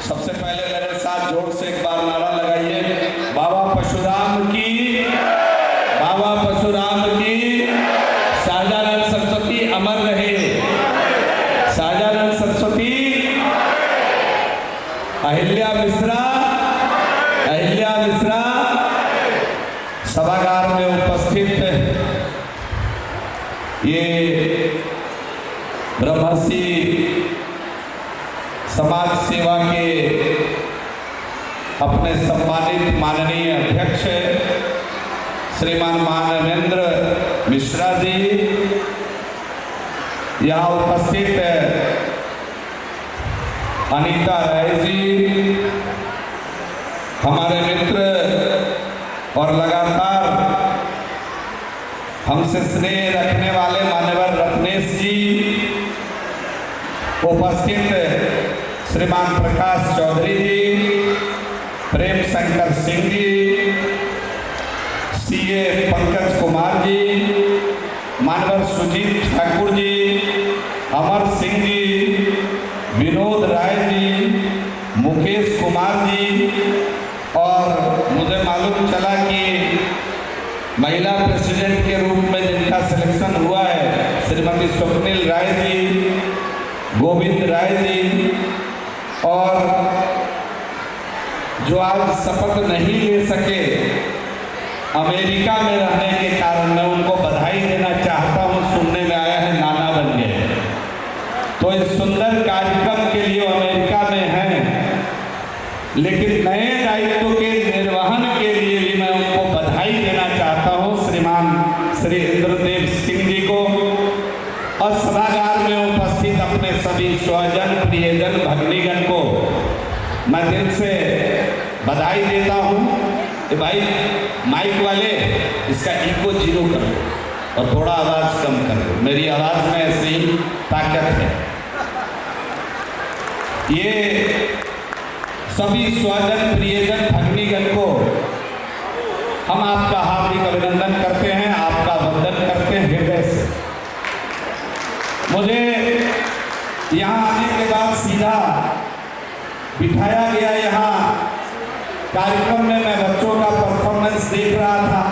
सबसे पहले मेरे साथ जोर से एक बार नारा लगाइए, बाबा परशुराम की, बाबा परशुराम की। शाहजालाल सरस्वती अमर रहे, शाहजालाल सरस्वती। अहिल्या मिश्रा, अहिल्या मिश्रा। सभागार में उपस्थित ये ब्रह्मर्षि समाज सेवा के अपने सम्मानित माननीय अध्यक्ष श्रीमान मानवेंद्र मिश्रा जी, यहाँ उपस्थित अनीता राय जी, हमारे मित्र और लगातार हमसे स्नेह रखने वाले मान्यवर रत्नेश जी, उपस्थित श्रीमान प्रकाश चौधरी जी, प्रेम शंकर सिंह जी, सीए पंकज कुमार जी, मानवर सुजीत ठाकुर जी, अमर सिंह जी, विनोद राय जी, मुकेश कुमार जी, और मुझे मालूम चला कि महिला प्रेसिडेंट के रूप में जिनका सिलेक्शन हुआ है श्रीमती स्वप्निल राय जी, गोविंद राय जी, और जो आज शपथ नहीं ले सके अमेरिका में रहने के कारण, मैं उनको बधाई देना चाहता हूं। सुनने में आया है नाना बन गए, तो इस सुंदर कार्यक्रम के लिए अमेरिका में हैं, लेकिन नए दायित्व के निर्वहन के लिए भी मैं उनको बधाई देना चाहता हूं, श्रीमान श्री इंद्रदेव सिंह जी को, और सभागार में उपस्थित अपने सभी स्वजन प्रियजन भगनीगण को मैं दिल से बधाई देता हूं। भाई माइक वाले इसका इको जीरो कर दो और थोड़ा आवाज कम कर दो, मेरी आवाज में ऐसी ही ताकत है। ये सभी स्वजन प्रियजन भगनीगण को हम आपका हार्दिक अभिनंदन करते हैं, आपका वंदन करते हैं हृदय से। मुझे यहाँ आने के बाद सीधा बिठाया गया, यहाँ कार्यक्रम में मैं बच्चों का परफॉर्मेंस देख रहा था,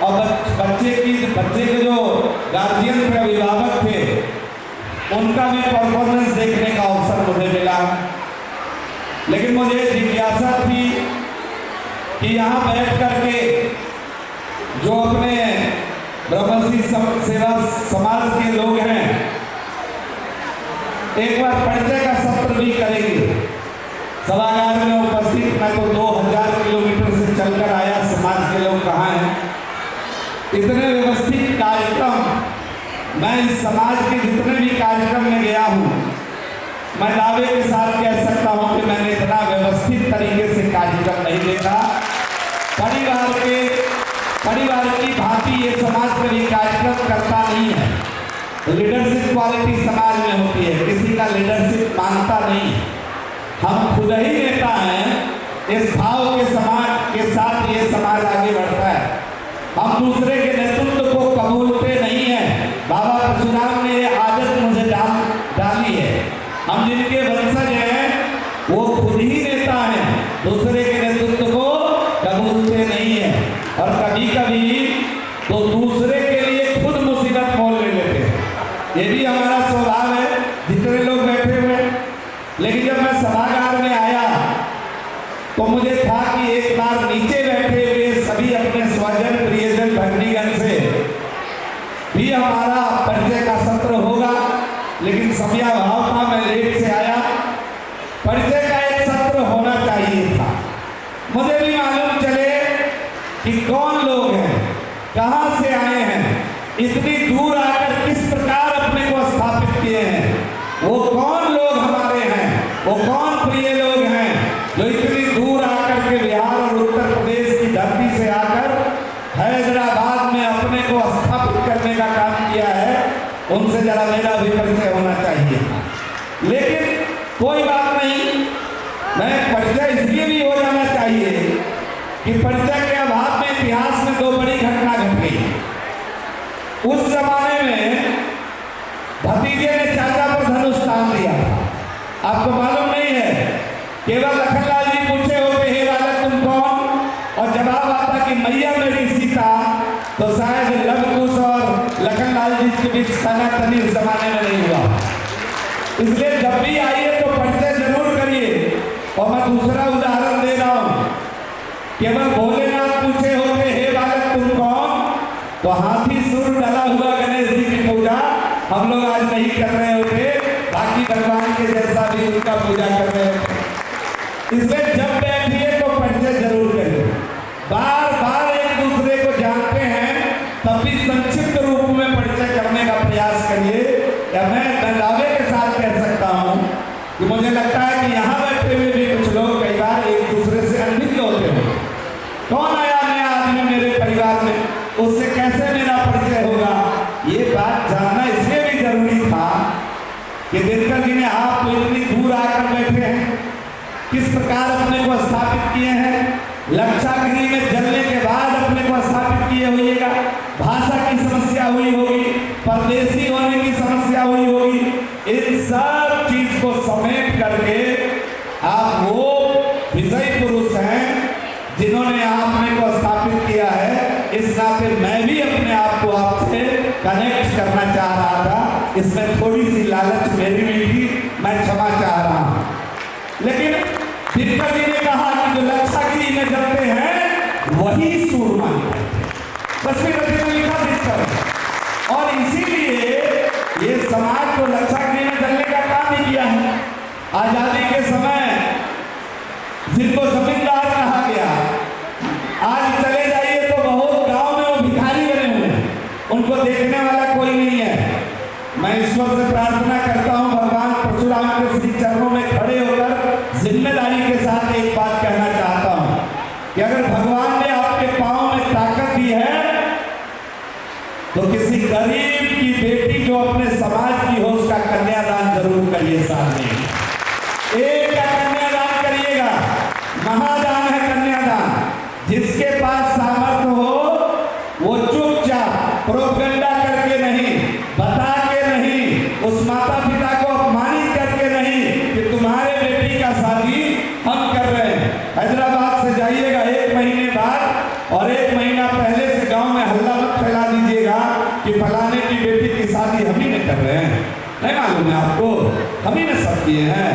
और बच्चे के जो गार्जियन थे, अभिभावक थे, उनका भी परफॉर्मेंस देखने का अवसर मुझे मिला। लेकिन मुझे जिज्ञासा थी कि यहाँ बैठ करके जो अपने ब्रह्मर्षि सेवा समाज के लोग हैं, एक बार परिचय का सत्र भी करेंगे। सभागार में उपस्थित, मैं तो 2000 किलोमीटर से चलकर आया, समाज के लोग कहाँ हैं? इतने व्यवस्थित कार्यक्रम, मैं इस समाज के जितने भी कार्यक्रम में गया हूँ, मैं दावे के साथ कह सकता हूँ कि मैंने इतना व्यवस्थित तरीके से कार्यक्रम नहीं देखा। परिवार की भांति ये समाज कभी कार्यक्रम करता नहीं है। लीडरशिप क्वालिटी समाज में होती है, किसी का लीडरशिप मानता नहीं। हम खुद ही नेता हैं, इस भाव के समाज के साथ ये समाज आगे बढ़ता है। हम दूसरे के नेतृत्व को कबूलते नहीं हैं। बाबा परशुराम ने ये आदत मुझे डाली है। हम जिनके वंशज हैं वो खुद ही नेता हैं, दूसरे के नेतृत्व को कबूलते नहीं है, और कभी कभी तो दूसरे के लिए खुद मुसीबत मोल ले लेते हैं। ये भी हमारा स्वभाव है, जितने लोग बैठे हुए। लेकिन जब मैं सभागार में आया तो मुझे था कि एक बार नीचे बैठे हुए सभी अपने स्वजन प्रियजन भगनीगण से भी हमारा परिचय का सत्र होगा, लेकिन समयाभाव था, मैं लेट से आया। परिचय का एक सत्र होना चाहिए था, मुझे भी मालूम चले कि कौन लोग हैं, कहां से आए हैं, इतनी दूर आकर किस प्रकार अपने को स्थापित किए हैं, वो कौन लोग हमारे हैं, वो कौन प्रिय लोग हैं जो इतनी दूर आकर के बिहार और उत्तर प्रदेश की धरती से आकर हैदराबाद में अपने को स्थापित करने का काम किया है। उनसे जरा मेरा भी परिचय होना चाहिए। लेकिन कोई बात नहीं, मैं परिचय इसलिए भी हो जाना चाहिए कि परिचय के अभाव में इतिहास में दो बड़ी घटना घट गई। उस जमाने में भतीजे ने चाचा पर धनुष तान दिया। आपको मालूम नहीं है, चिप्स खाना कभी इस जमाने में नहीं हुआ। इसलिए जब भी आइए तो परिचय जरूर करिए। और मैं दूसरा उदाहरण दे रहा हूं, केवल भोलेनाथ पूछे होते हे बालक तुम कौन, तो हाथी सूर डला हुआ गणेश जी की पूजा हम लोग आज नहीं कर रहे होते, बाकी भगवान के जैसा भी उनका पूजा कर रहे होते। इसलिए जब बैठिए तो परिचय जरूर करिए। बार बार एक दूसरे को जानते हैं तब भी संक्षिप्त रूप में परिचय करने का प्रयास करिए। या मैं दावे के साथ कह सकता हूँ कि मुझे लगता है कि यहाँ बैठे हुए भी कुछ लोग कई बार एक दूसरे से अनभिज्ञ होते हैं। कौन आया नया आदमी मेरे परिवार में, उससे कैसे मेरा परिचय होगा, ये बात जानना इसलिए भी जरूरी था कि दिनकर जी ने आप तो इतनी दूर आकर बैठे हैं, किस प्रकार अपने को स्थापित किए हैं, लक्षागृह में जलने के बाद अपने को स्थापित किए होइएगा, भाषा की समस्या हुई होगी, परदेशी होने की समस्या हुई होगी, इन सब चीज को समेट करके आप वो विजयी पुरुष हैं जिन्होंने अपने को स्थापित किया है। इस नाते मैं भी अपने आप को आपसे कनेक्ट करना चाह रहा था। इसमें थोड़ी सी लालच मेरी भी थी, मैं क्षमा चाह रहा हूं। लेकिन दिनकर जी ने कहा कि जो लक्षागृह में जलते हैं वही सूरमा है, बसवीं रचना में लिखा दिनकर। और इसीलिए ये समाज को लक्षागृह में जलने का काम ही किया है। आजादी के समय जिनको जमींदार कहा गया, आज चले जाइए तो बहुत गांव में वो भिखारी बने हुए हैं, उनको देखने वाला कोई नहीं है। मैं ईश्वर से प्रार्थना करता हूं, भगवान परशुराम के श्री चरणों में खड़े होकर जिम्मेदारी के साथ एक बात कहना चाहता हूं कि अगर भगवान ने आपके पांव में ताकत दी है तो किसी गरीब की बेटी जो अपने समाज की हो उसका कन्यादान जरूर करिए। सामने एक का कन्यादान करिएगा, महादान है कन्यादान। जिसके पास सामर्थ्य हो वो चुपचाप प्रोपेगेंडा करके नहीं, बता के नहीं, उस माता पिता को अपमानित करके नहीं कि तुम्हारे बेटी का शादी हम कर रहे हैं। हैदराबाद से जाइएगा 1 महीने बाद और 1 महीना पहले से गांव में हल्ला मत फैला दीजिएगा कि फलाने की बेटी की शादी हम ही नहीं कर रहे हैं। नहीं मालूम है आपको, हम ही ने सब किए हैं,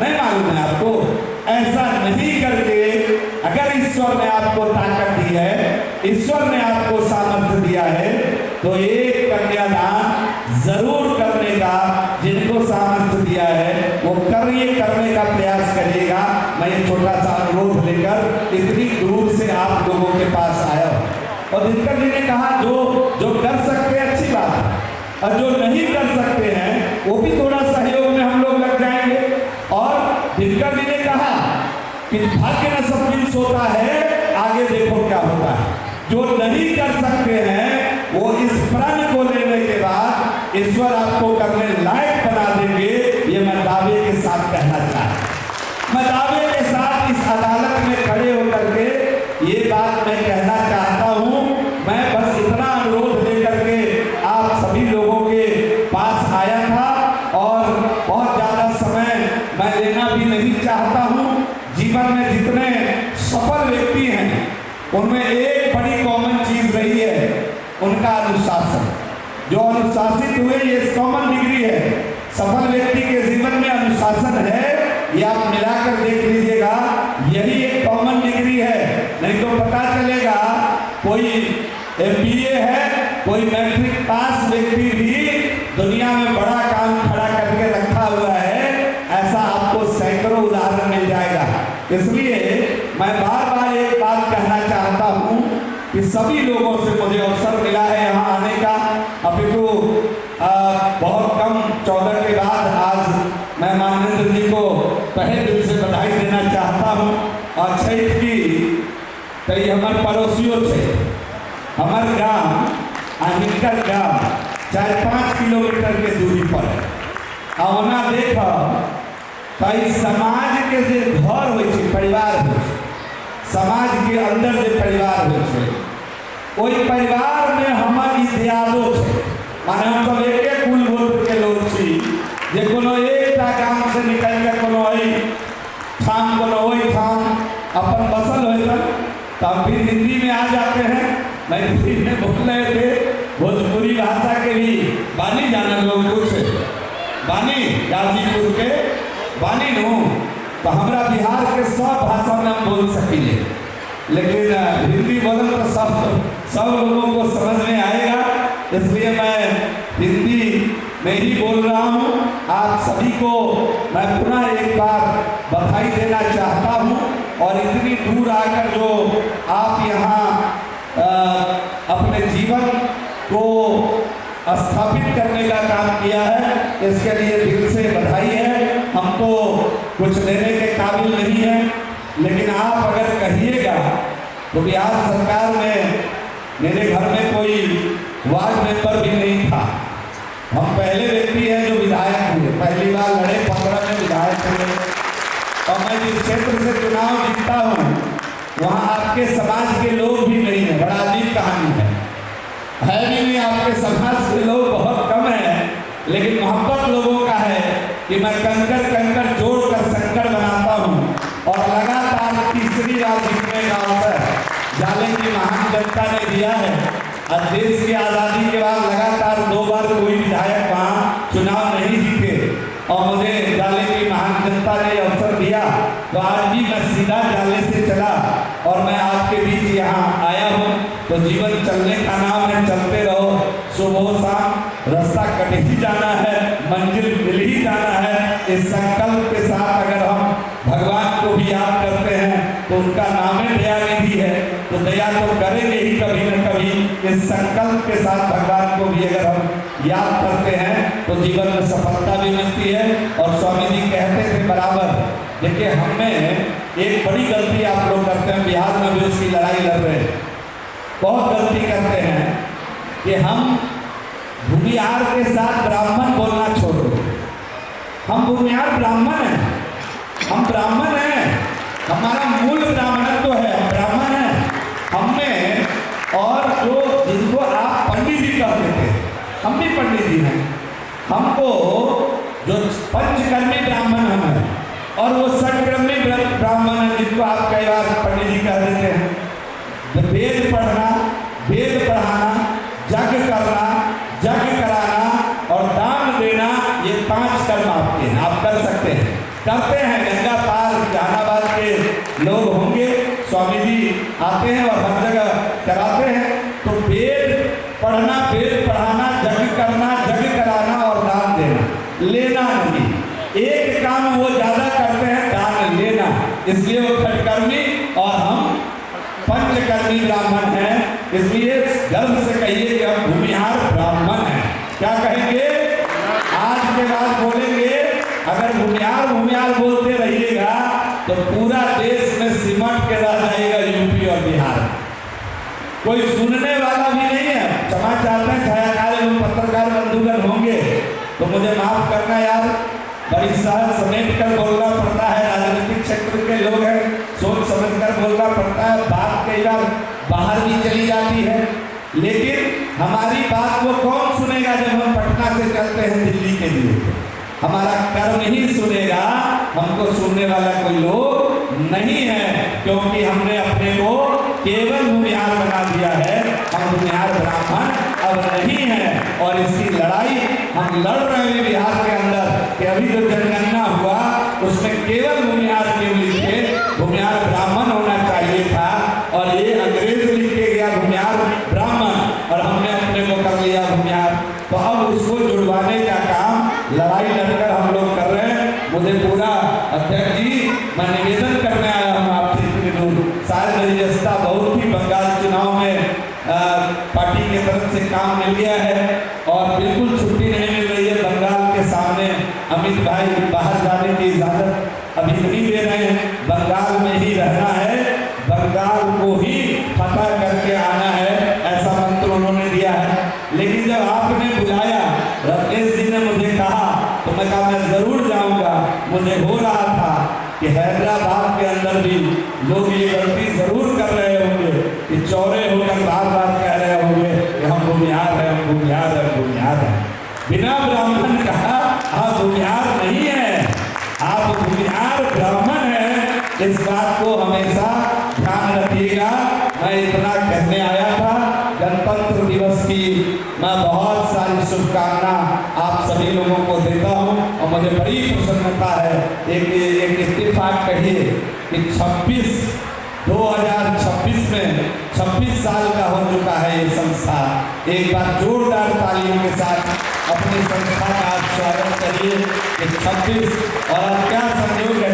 नहीं मालूम है आपको। ऐसा नहीं करके अगर ईश्वर ने आपको ताकत दी है, ईश्वर ने आपको सामर्थ्य दिया है, तो एक कन्यादान जरूर करने का, जिनको सामर्थ्य दिया है वो करने का प्रयास करिएगा। मैं ये छोटा सा अनुरोध लेकर इतनी दूर से आप लोगों के पास आया हूं। और दिनकर जी ने कहा जो कर सकते हैं अच्छी बात है, और जो नहीं कर सकते हैं वो भी थोड़ा सहयोग में हम लोग लग जाएंगे। और दिनकर जी ने कहा कि भाग्य न सब दिन सोता है, आगे देखो क्या होता है। जो नहीं कर सकते हैं वो इस प्रण को लेने के बाद ईश्वर आपको करने लायक बना देंगे। ये मैं दावे के साथ कहना चाहता, मैं दावे के साथ इस अदालत में खड़े होकर के ये बात मैं कहना चाहता हूं। मैं बस इतना अनुरोध लेकर के आप सभी लोगों के पास आया था और बहुत ज्यादा समय मैं लेना भी नहीं चाहता हूं। जीवन में जितने सफल व्यक्ति हैं उनमें एक बड़ी कॉमन चीज रही है, उनका अनुशासन। जो अनुशासित हुए ये कॉमन डिग्री है। सफल व्यक्ति के जीवन में अनुशासन है, ये आप मिलाकर देख लीजिएगा, यही एक कॉमन डिग्री है। नहीं तो पता चलेगा कोई MBA है, कोई मैट्रिक पास व्यक्ति भी दुनिया में बड़ा काम खड़ा करके रखा हुआ है, ऐसा आपको सैकड़ों उदाहरण मिल जाएगा। इसलिए मैं बार बार एक बात कहना चाहता हूं कि सभी लोगों से मुझे अवसर मिला है यहाँ आने का। अभी तो बहुत कम 14 के बाद आज मैं मानवेंद्र जी को तहे दिल से बधाई देना चाहता हूँ। और छठ की कई हमारे पड़ोसियों से हमारे गांव अनिकर गांव 4-5 किलोमीटर के दूरी पर है। औना देख कई समाज के जे घर हो, परिवार हो, समाज के अंदर जे परिवार हो, ओई परिवार में हमार इतिहादो है। माने हम सब एक कुल गोत्र के लोग छी, जे कोनो एक गांव से निकल के कोनो आई ठाम कोनो ओई ठाम अपन बसल होता, तो हम फिर हिंदी में आ जाते हैं। मैं हिंदी में बोल रहे थे, भोजपुरी भाषा के भी बानी जाना लोग कुछ बानी गाजीपुर के बानी नो तो हमारा बिहार के सब भाषा में हम बोल सकेंगे, लेकिन हिंदी बोलम तो सब लोगों को समझ में आएगा, इसलिए मैं हिंदी में ही बोल रहा हूँ। आप सभी को मैं पुनः एक बार बधाई देना चाहता हूँ और इतनी दूर आकर जो आप यहाँ अपने जीवन को स्थापित करने का काम किया है, इसके लिए दिल से बधाई है। हम तो कुछ देने के काबिल नहीं है, लेकिन आप अगर कहिएगा तो बिहार सरकार में मेरे घर में कोई वार्ड मेंबर भी नहीं था। हम पहले व्यक्ति हैं जो विधायक हुए, पहली बार लड़े, 15 में विधायक हुए और मैं जिस क्षेत्र से चुनाव जीतता हूँ वहाँ आपके समाज के लोग भी नहीं है। बड़ा अजीब कहानी है भी नहीं, आपके समाज के लोग बहुत कम हैं, लेकिन मोहब्बत लोगों का है कि मैं कंकर जोड़कर संकट बनाता हूँ और लगातार तीसरी बार जीतने का अवसर जाले की महान जनता ने दिया है। और देश की आज़ादी के बाद लगातार 2 बार कोई विधायक वहाँ चुनाव नहीं जीते और मुझे जाले की महान जनता ने अवसर दिया, तो आज भी मैं सीधा जाले से चला और मैं आपके बीच यहाँ आया हूँ। तो जीवन चलने का नाम है, चलते रहो, सुबह शाम रास्ता कट ही जाना है, मंजिल मिल ही जाना है। इस संकल्प के साथ अगर हम भगवान को भी याद करते हैं तो उनका नाम है दयानिधि है, तो दया तो करेंगे ही कभी न कभी। इस संकल्प के साथ भगवान को भी अगर हम याद करते हैं तो जीवन में सफलता भी मिलती है। और स्वामी जी कहते थे बराबर, देखिए हमें एक बड़ी गलती आप लोग करते हैं, बिहार में भी उसकी लड़ाई लड़ रहे हैं, बहुत गलती करते हैं कि हम भूमिहार के साथ ब्राह्मण बोलना छोड़ दो। हम भूमिहार ब्राह्मण हैं, हम ब्राह्मण हैं, हमारा मूल ब्राह्मणत्व है, हम ब्राह्मण हैं। हमें और जो जिनको आप पंडित जी कहते थे, हम भी पंडित जी हैं। हमको जो पंचकर्मी ब्राह्मण हम हैं और वो षटकर्मी ब्राह्मण हैं जिनको आप कई बार पंडित जी कह देते हैं। वेद पढ़ना, वेद पढ़ाना, यज्ञ करना, यज्ञ कराना और दान देना, ये 5 कर्म आपके हैं, आप कर सकते हैं, करते हैं। गंगा पार जहानाबाद के लोग होंगे, स्वामी जी आते हैं और हर जगह कराते हैं। तो वेद पढ़ना, वेद पढ़ाना, यज्ञ करना, यज्ञ कराना और दान देना, लेना नहीं। एक काम वो ज्यादा करते हैं, दान लेना, इसलिए वो षटकर्मी और हम पंचकर्मी ब्राह्मण हैं। इसलिए गर्व से कहिए कि हम भूमिहार ब्राह्मण हैं। क्या कहेंगे? आज के बाद बोलेंगे, अगर भूमिहार बोलते रहिएगा तो पूरा देश में सिमट के रह जाएगा यूपी और बिहार। कोई सुनने वाला भी नहीं है। क्षमा चाहते हैं छायाकार एवं पत्रकार बंधुगण होंगे तो मुझे माफ करना यार, बड़ी सहज समेट कर बोलना पड़ता है, राजनीतिक क्षेत्र के लोग हैं, सोच समझ कर बोलना पड़ता है, बात कई बार बाहर भी चली जाती है, लेकिन हमारी बात को कौन सुनेगा जब हम पटना से चलते हैं दिल्ली के लिए? हमारा कर्म ही सुनेगा, हमको सुनने वाला कोई लोग नहीं है, क्योंकि हमने अपने को केवल भूमिहार बना दिया है। हम भूमिहार ब्राह्मण अब नहीं है और इसकी लड़ाई हम लड़ रहे हैं बिहार के अंदर कि अभी जो जनगणना हुआ उसमें केवल भूमिहार क्यों लिखे, भूमिहार ब्राह्मण होना चाहिए था और ये अंग्रेज लिख के गया भूमिहार ब्राह्मण और हमने अपने को कर लिया भूमिहार। तो अब उसको जुड़वाने का काम लड़ाई लड़कर हम लोग कर रहे हैं। मुझे पूरा अध्यक्ष जी मैं निवेदन करने आया हूँ आपसे इतनी दूर, शायद मेरी व्यवस्था बहुत ही बंगाल चुनाव में पार्टी की तरफ से काम मिल गया है और बिल्कुल छुट्टी नहीं मिल रही है। बंगाल के सामने अमित भाई बाहर जाने की इजाजत अभी नहीं दे रहे हैं, बंगाल में ही रहना है, बंगाल को ही फतह करके आना है, ऐसा मंत्र उन्होंने दिया है। लेकिन जब आपने बुलाया, रत्नेश जी ने मुझे कहा तो मैं कहा मैं जरूर जाऊंगा। मुझे हो रहा था कि हैदराबाद के अंदर भी लोग ये गलती जरूर कर रहे होंगे कि चौरे होकर बार बार कह रहे होंगे कि हम भूमिहार हैं, हम भूमिहार हैं, भूमिहार हैं। बिना ब्राह्मण कहा आप भूमिहार नहीं है, आप भूमिहार ब्राह्मण हैं। इस बात को हमेशा ध्यान रखिएगा। मैं इतना कहने आया था। गणतंत्र दिवस की मैं बहुत सारी की शुभकामना आप सभी लोगों को देता हूं और मुझे बड़ी प्रसन्नता है। एक इत्तेफाक कहिए कि 2026 में 26 साल का हो चुका है ये संस्था। एक बार जोरदार तालियों के साथ अपनी संस्था का आप स्वागत करिए कि 26 और क्या संयोग है,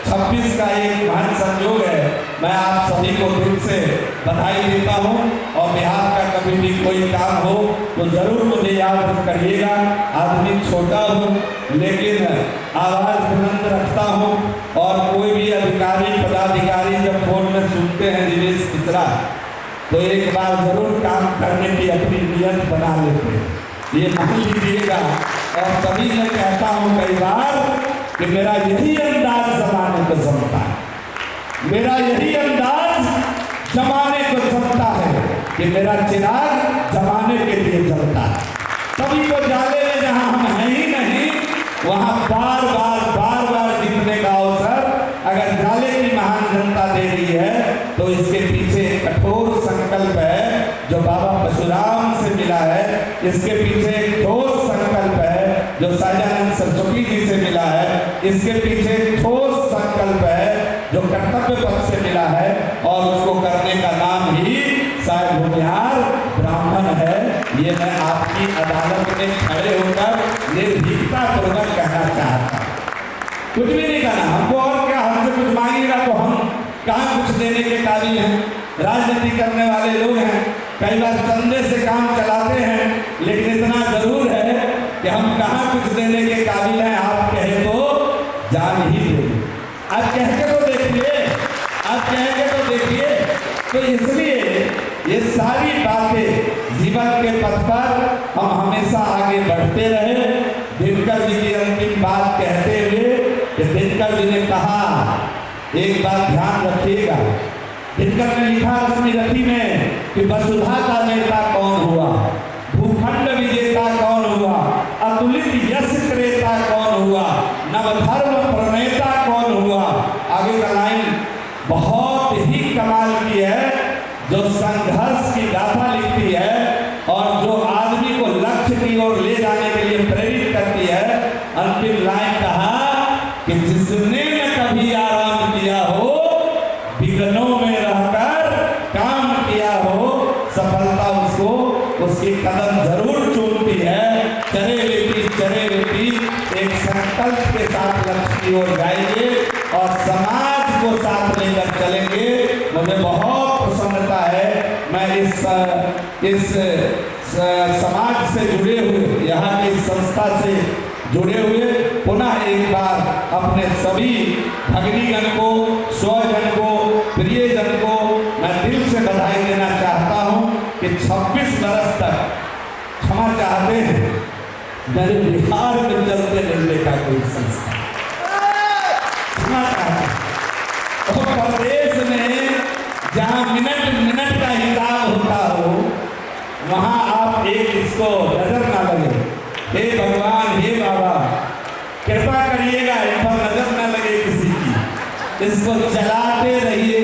26 का एक महान संयोग है। मैं आप सभी को दिल से बधाई देता हूं और बिहार का कभी भी कोई काम हो तो जरूर मुझे याद करिएगा। आदमी छोटा हूं लेकिन आवाज बुलंद रखता हूं और कोई भी अधिकारी पदाधिकारी जब फोन में सुनते हैं दिनेश मिश्रा तो एक बार जरूर काम करने की अपनी नियत बना लेते हैं, ये मान लीजिएगा। और तभी मैं कहता हूं कई बार कि मेरा यही अंदाज जमाने को जमता है, मेरा यही अंदाज जमाने को जमता है कि मेरा चिराग जमाने के लिए जलता है। तभी तो जाले में जहां हम हैं ही नहीं वहां बार बार जीतने का अवसर अगर जाले की महान जनता दे रही है तो इसके पीछे कठोर संकल्प है जो बाबा परशुराम से मिला है। इसके पीछे एक ठोस संकल्प है जो सहजानंद सरस्वती जी से मिला है। इसके पीछे एक ठोस संकल्प है जो कर्तव्य पथ से मिला है और उसको करने का नाम ही शायद भूमिहार ब्राह्मण है। ये मैं आपकी अदालत में खड़े होकर निर्भीकता पूर्वक कहना चाहता हूँ। कुछ भी नहीं कहना हमको, और क्या हमसे कुछ मांगेगा तो हम कहाँ कुछ देने के काबिल हैं। राजनीति करने वाले लोग हैं, कई बार चंदे से काम चलाते हैं, लेकिन इतना जरूर है कि हम कहाँ कुछ देने के काबिल हैं। आप कहे तो जान ही दे, आज कह के तो देखिए, आज कह के तो देखिए। तो इसलिए ये सारी बातें जीवन के पथ पर हम हमेशा आगे बढ़ते रहे। दिनकर जी की अंतिम बात कहते हुए कि दिनकर जी ने कहा, एक बात ध्यान रखिएगा, दिनकर ने लिखा अपनी रथी में कि वसुधा का नेता कौन हुआ, भूखंड विजेता कौन हुआ, अतुलित यश क्रेता कौन हुआ, नवधर्म प्रणेता कौन हुआ। आगे का लाइन बहुत ही कमाल की है जो संघर्ष की गाथा लिखती है और जो आदमी को लक्ष्य की ओर ले जाने के लिए प्रेरित करती है। अंतिम लाइन कहा कि जिसने न कभी आराम किया हो, विघ्नों में रहकर काम किया हो, सफलता उसको उसकी कदम जरूर चूमती है। चले बेटी एक संकल्प के साथ लक्ष्य की ओर जाएंगे और समाज को साथ लेकर चलेंगे। मुझे बहुत प्रसन्नता है, मैं इस समाज से जुड़े हुए, यहाँ की संस्था से जुड़े हुए पुनः एक बार अपने सभी भगिनीगण को, स्वजन को, प्रियजन को मैं दिल से बधाई देना चाहता हूँ कि 26 वर्ष तक क्षमा चाहते हैं मेरे बिहार में चलते रहने का कोई संस्था क्षमा चाहता और प्रदेश में जहाँ मिनट का हिसाब होता हो वहाँ आप एक इसको नजर ना लगे। हे भगवान, हे बाबा कृपा करिएगा इन पर नजर न लगे किसी की। इसको चलाते रहिए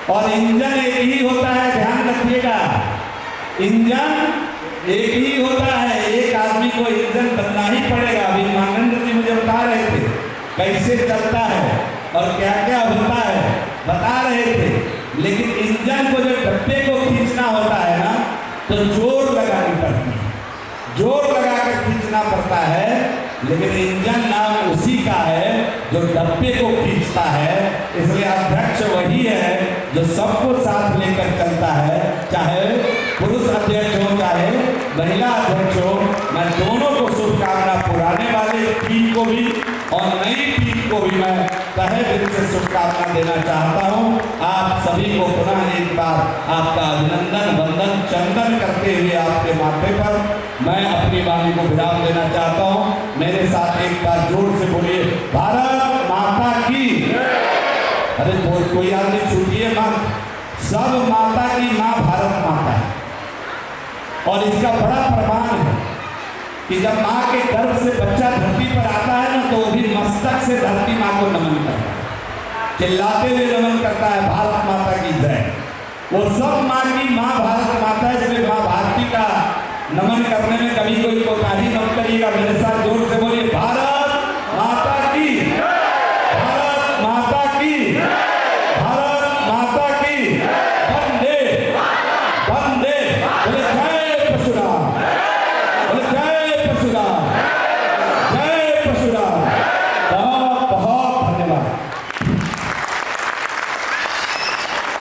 और इंजन एक ही होता है, ध्यान रखिएगा, इंजन एक ही होता है। एक आदमी को इंजन बनना ही पड़ेगा। अभी मानंद जी मुझे बता रहे थे कैसे चलता है और क्या क्या होता है, बता रहे थे। लेकिन इंजन को जब डब्बे को खींचना होता है ना तो जोर लगानी पड़ती है, जोर लगाकर खींचना पड़ता है। लेकिन इंजन नाम उसी का है जो डब्बे को खींचता है। इसलिए अध्यक्ष वही है जो सबको साथ लेकर चलता है, चाहे पुरुष अध्यक्ष हो चाहे महिला अध्यक्ष हो। मैं दोनों को शुभकामना, पुराने वाले टीम को भी और नई टीम को भी मैं तहे दिल से शुभकामना देना चाहता हूँ। आप सभी को पुनः एक बार आपका अभिनंदन, वंदन, चंदन करते हुए आपके माथे पर मैं अपनी वाणी को विराम देना चाहता हूँ। मेरे साथ एक बार जोर से बोलिए, भारत माता की। अरे कोई आदमी छूटिए मत, सब माता की माँ भारत माता है। और इसका बड़ा प्रमाण है कि जब माँ के गर्भ से बच्चा धरती पर आता है ना तो वो भी मस्तक से धरती माँ को नमन करता है, चिल्लाते हुए नमन करता है, भारत माता की जय। वो सब माँ की माँ भारत माता है, इसलिए माँ भारती नमन करने में कभी कोई कोताही मत करिएगा। मेरे साथ जोर से बोलिए भारत